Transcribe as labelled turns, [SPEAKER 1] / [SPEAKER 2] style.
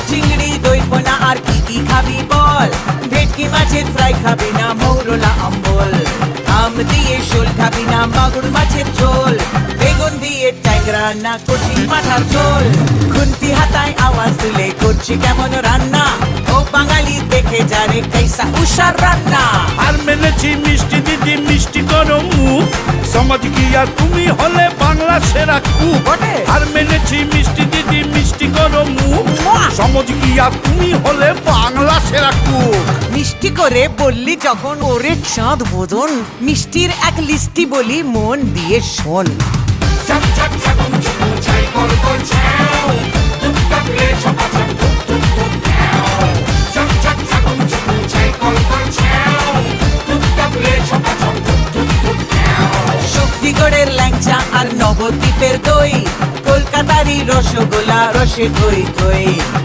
[SPEAKER 1] চিংড়ি দই পোনা আর কি কি খাবি বল? ভেটকি মাছের ফ্রাই খাবি না মৌরলা অম্বল? আম দিয়ে শোল খাবি না মাগুর মাছের ঝোল? বেগুন দিয়ে ট্যাংরা না কচি মাথার ঝোল? খুন্তি হাতায় আওয়াজ তুলে করছি কেমন রান্না? ও বাঙালি দেখে যারে कैसा উষার রান্না।
[SPEAKER 2] আর মেনেছি মিষ্টি দিদি মিষ্টি করো মুখ, সমাজ কি আর তুমি হলে বাংলা সেরা কুক।
[SPEAKER 1] বটে।
[SPEAKER 2] আর মেনেছি মিষ্টি দিদি মিষ্টি করো মুখ,
[SPEAKER 1] মুয়া।
[SPEAKER 2] সমাজ কি আর তুমি হলে বাংলা সেরা কুক।
[SPEAKER 1] মিষ্টি করে বললি যখন ওরে চাঁদ বদন, মিষ্টির এক লিস্টি বলি মন দিয়ে শোন। শক্তিগড়ের ল্যাংচা আর নবদ্বীপের দই, কলকাতারই রসগোল্লা রসে থই থই।